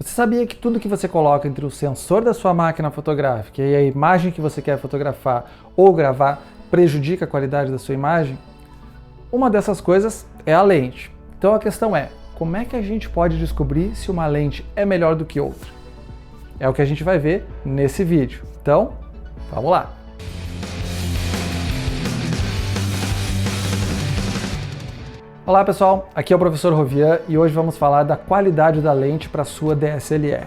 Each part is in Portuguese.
Você sabia que tudo que você coloca entre o sensor da sua máquina fotográfica e a imagem que você quer fotografar ou gravar prejudica a qualidade da sua imagem? Uma dessas coisas é a lente. Então a questão é, como é que a gente pode descobrir se uma lente é melhor do que outra? É o que a gente vai ver nesse vídeo. Então, vamos lá! Olá pessoal, aqui é o professor Rovian e hoje vamos falar da qualidade da lente para a sua DSLR.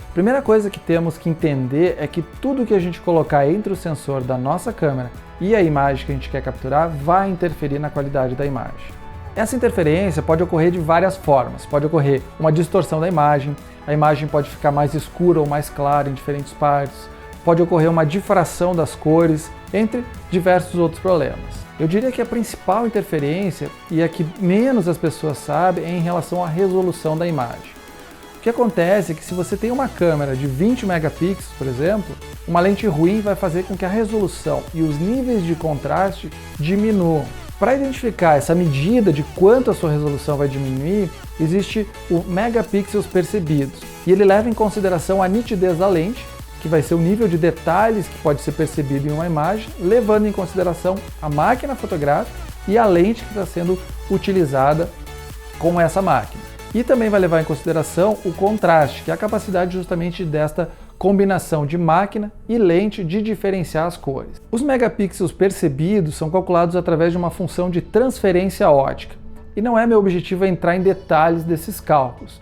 A primeira coisa que temos que entender é que tudo que a gente colocar entre o sensor da nossa câmera e a imagem que a gente quer capturar vai interferir na qualidade da imagem. Essa interferência pode ocorrer de várias formas. Pode ocorrer uma distorção da imagem, a imagem pode ficar mais escura ou mais clara em diferentes partes, pode ocorrer uma difração das cores, entre diversos outros problemas. Eu diria que a principal interferência, e a que menos as pessoas sabem, é em relação à resolução da imagem. O que acontece é que se você tem uma câmera de 20 megapixels, por exemplo, uma lente ruim vai fazer com que a resolução e os níveis de contraste diminuam. Para identificar essa medida de quanto a sua resolução vai diminuir, existe o megapixels percebidos, e ele leva em consideração a nitidez da lente, que vai ser o nível de detalhes que pode ser percebido em uma imagem, levando em consideração a máquina fotográfica e a lente que está sendo utilizada com essa máquina. E também vai levar em consideração o contraste, que é a capacidade justamente desta combinação de máquina e lente de diferenciar as cores. Os megapixels percebidos são calculados através de uma função de transferência ótica, e não é meu objetivo entrar em detalhes desses cálculos.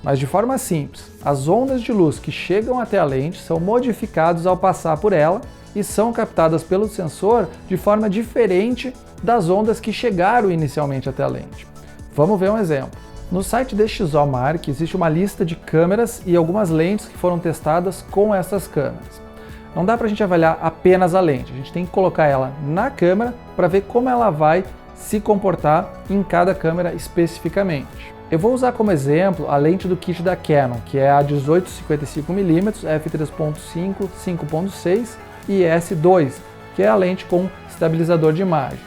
Mas de forma simples, as ondas de luz que chegam até a lente são modificadas ao passar por ela e são captadas pelo sensor de forma diferente das ondas que chegaram inicialmente até a lente. Vamos ver um exemplo. No site DxOMark existe uma lista de câmeras e algumas lentes que foram testadas com essas câmeras. Não dá para a gente avaliar apenas a lente, a gente tem que colocar ela na câmera para ver como ela vai se comportar em cada câmera especificamente. Eu vou usar como exemplo a lente do kit da Canon, que é a 18-55mm, f3.5, 5.6 e S2, que é a lente com estabilizador de imagem.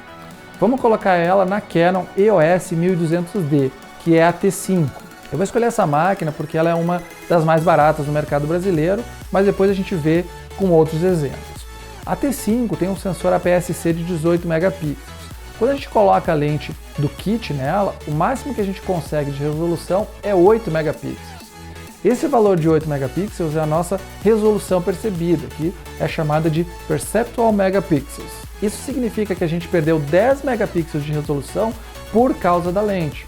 Vamos colocar ela na Canon EOS 1200D, que é a T5. Eu vou escolher essa máquina porque ela é uma das mais baratas no mercado brasileiro, mas depois a gente vê com outros exemplos. A T5 tem um sensor APS-C de 18 megapixels. Quando a gente coloca a lente do kit nela, o máximo que a gente consegue de resolução é 8 megapixels. Esse valor de 8 megapixels é a nossa resolução percebida, que é chamada de Perceptual Megapixels. Isso significa que a gente perdeu 10 megapixels de resolução por causa da lente.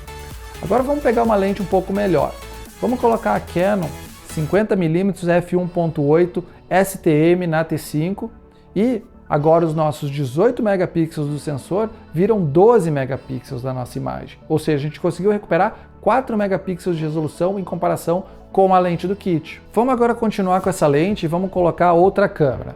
Agora vamos pegar uma lente um pouco melhor. Vamos colocar a Canon 50mm f1.8 STM na T5 e agora os nossos 18 megapixels do sensor viram 12 megapixels da nossa imagem. Ou seja, a gente conseguiu recuperar 4 megapixels de resolução em comparação com a lente do kit. Vamos agora continuar com essa lente e vamos colocar outra câmera.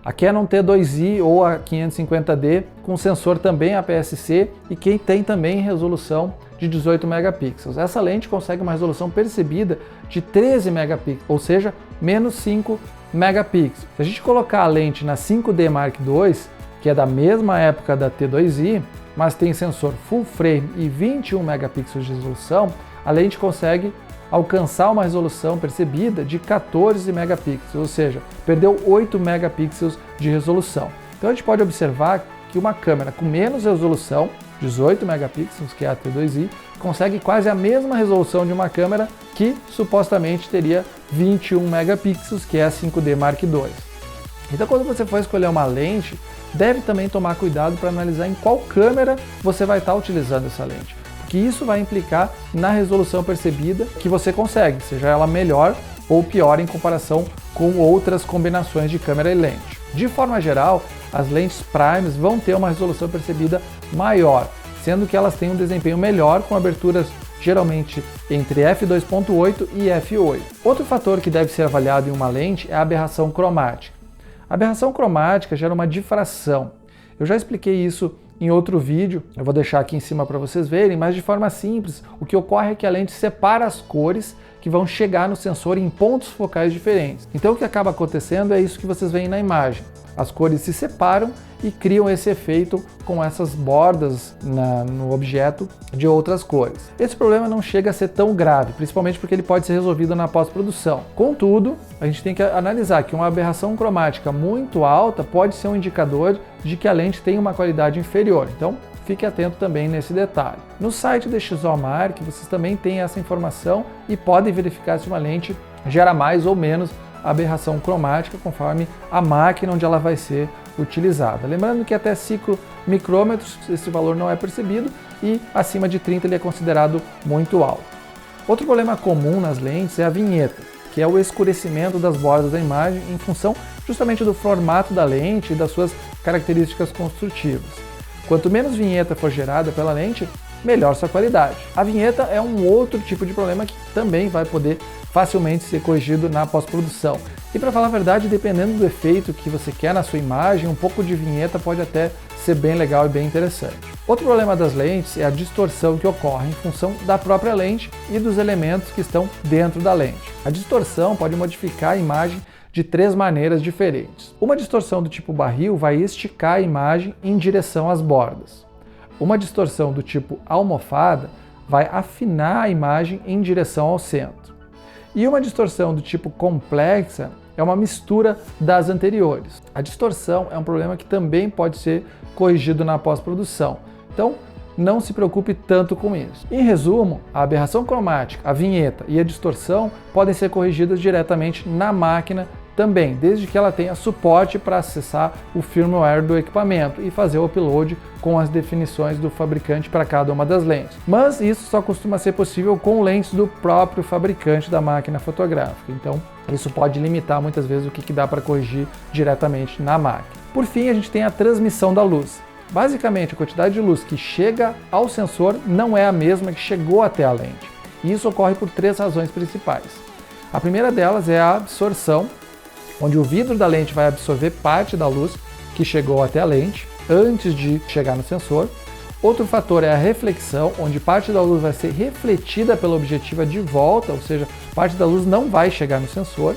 A Canon T2i ou a 550D com sensor também APS-C e que tem também resolução de 18 megapixels. Essa lente consegue uma resolução percebida de 13 megapixels, ou seja, menos 5 megapixels. Se a gente colocar a lente na 5D Mark II, que é da mesma época da T2i, mas tem sensor full frame e 21 megapixels de resolução, a lente consegue alcançar uma resolução percebida de 14 megapixels, ou seja, perdeu 8 megapixels de resolução. Então a gente pode observar que uma câmera com menos resolução, 18 megapixels, que é a T2i, consegue quase a mesma resolução de uma câmera que supostamente teria 21 megapixels, que é a 5D Mark II. Então quando você for escolher uma lente, deve também tomar cuidado para analisar em qual câmera você vai estar utilizando essa lente, porque isso vai implicar na resolução percebida que você consegue, seja ela melhor ou pior em comparação com outras combinações de câmera e lente. De forma geral, as lentes primes vão ter uma resolução percebida maior, sendo que elas têm um desempenho melhor com aberturas geralmente entre f2.8 e f8. Outro fator que deve ser avaliado em uma lente é a aberração cromática. A aberração cromática gera uma difração. Eu já expliquei isso em outro vídeo, eu vou deixar aqui em cima para vocês verem, mas de forma simples, o que ocorre é que a lente separa as cores que vão chegar no sensor em pontos focais diferentes. Então o que acaba acontecendo é isso que vocês veem na imagem. As cores se separam e criam esse efeito com essas bordas no objeto de outras cores. Esse problema não chega a ser tão grave, principalmente porque ele pode ser resolvido na pós-produção. Contudo, a gente tem que analisar que uma aberração cromática muito alta pode ser um indicador de que a lente tem uma qualidade inferior. Então, fique atento também nesse detalhe. No site da XOMark, vocês também têm essa informação e podem verificar se uma lente gera mais ou menos aberração cromática conforme a máquina onde ela vai ser utilizada. Lembrando que até 5 micrômetros esse valor não é percebido e acima de 30 ele é considerado muito alto. Outro problema comum nas lentes é a vinheta, que é o escurecimento das bordas da imagem em função justamente do formato da lente e das suas características construtivas. Quanto menos vinheta for gerada pela lente, melhor sua qualidade. A vinheta é um outro tipo de problema que também vai poder facilmente ser corrigido na pós-produção. E para falar a verdade, dependendo do efeito que você quer na sua imagem, um pouco de vinheta pode até ser bem legal e bem interessante. Outro problema das lentes é a distorção que ocorre em função da própria lente e dos elementos que estão dentro da lente. A distorção pode modificar a imagem de 3 maneiras diferentes. Uma distorção do tipo barril vai esticar a imagem em direção às bordas. Uma distorção do tipo almofada vai afinar a imagem em direção ao centro. E uma distorção do tipo complexa é uma mistura das anteriores. A distorção é um problema que também pode ser corrigido na pós-produção. Então, não se preocupe tanto com isso. Em resumo, a aberração cromática, a vinheta e a distorção podem ser corrigidas diretamente na máquina também, desde que ela tenha suporte para acessar o firmware do equipamento e fazer o upload com as definições do fabricante para cada uma das lentes. Mas isso só costuma ser possível com lentes do próprio fabricante da máquina fotográfica. Então, isso pode limitar muitas vezes o que dá para corrigir diretamente na máquina. Por fim, a gente tem a transmissão da luz. Basicamente, a quantidade de luz que chega ao sensor não é a mesma que chegou até a lente. E isso ocorre por 3 razões principais. A primeira delas é a absorção, onde o vidro da lente vai absorver parte da luz que chegou até a lente antes de chegar no sensor. Outro fator é a reflexão, onde parte da luz vai ser refletida pela objetiva de volta, ou seja, parte da luz não vai chegar no sensor.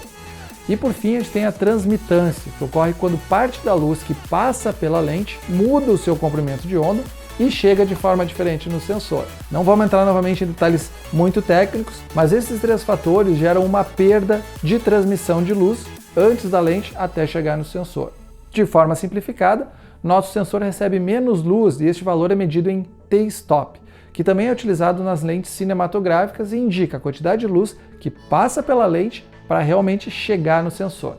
E por fim, a gente tem a transmitância, que ocorre quando parte da luz que passa pela lente muda o seu comprimento de onda e chega de forma diferente no sensor. Não vamos entrar novamente em detalhes muito técnicos, mas esses 3 fatores geram uma perda de transmissão de luz antes da lente até chegar no sensor. De forma simplificada, nosso sensor recebe menos luz e este valor é medido em T-stop, que também é utilizado nas lentes cinematográficas e indica a quantidade de luz que passa pela lente para realmente chegar no sensor.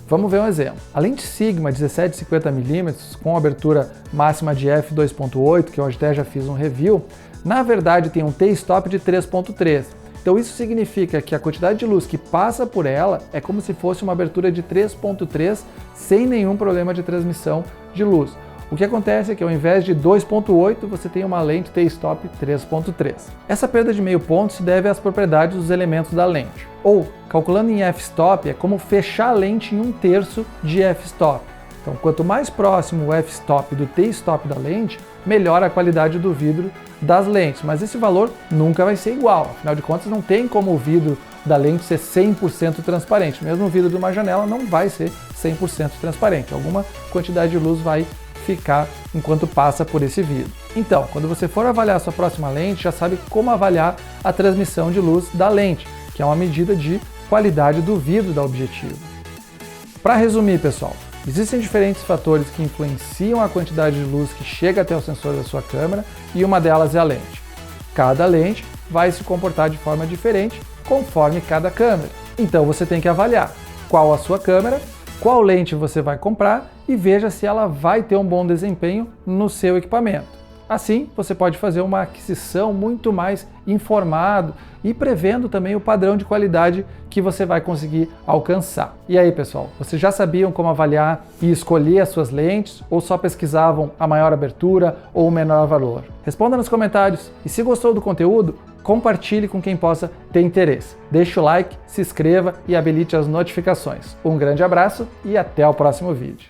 Vamos ver um exemplo. A lente Sigma 17-50mm com abertura máxima de f2.8, que eu até já fiz um review, na verdade tem um T-stop de 3.3. Então isso significa que a quantidade de luz que passa por ela é como se fosse uma abertura de 3.3 sem nenhum problema de transmissão de luz. O que acontece é que ao invés de 2.8 você tem uma lente T-stop 3.3. Essa perda de meio ponto se deve às propriedades dos elementos da lente. Ou, calculando em f-stop, é como fechar a lente em 1/3 de f-stop. Então, quanto mais próximo o f-stop do T-stop da lente, melhor a qualidade do vidro das lentes. Mas esse valor nunca vai ser igual. Afinal de contas, não tem como o vidro da lente ser 100% transparente. Mesmo o vidro de uma janela não vai ser 100% transparente. Alguma quantidade de luz vai ficar enquanto passa por esse vidro. Então, quando você for avaliar a sua próxima lente, já sabe como avaliar a transmissão de luz da lente, que é uma medida de qualidade do vidro da objetiva. Para resumir, pessoal, existem diferentes fatores que influenciam a quantidade de luz que chega até o sensor da sua câmera e uma delas é a lente. Cada lente vai se comportar de forma diferente conforme cada câmera. Então você tem que avaliar qual a sua câmera, qual lente você vai comprar e veja se ela vai ter um bom desempenho no seu equipamento. Assim, você pode fazer uma aquisição muito mais informado e prevendo também o padrão de qualidade que você vai conseguir alcançar. E aí, pessoal, vocês já sabiam como avaliar e escolher as suas lentes ou só pesquisavam a maior abertura ou o menor valor? Responda nos comentários e se gostou do conteúdo, compartilhe com quem possa ter interesse. Deixe o like, se inscreva e habilite as notificações. Um grande abraço e até o próximo vídeo.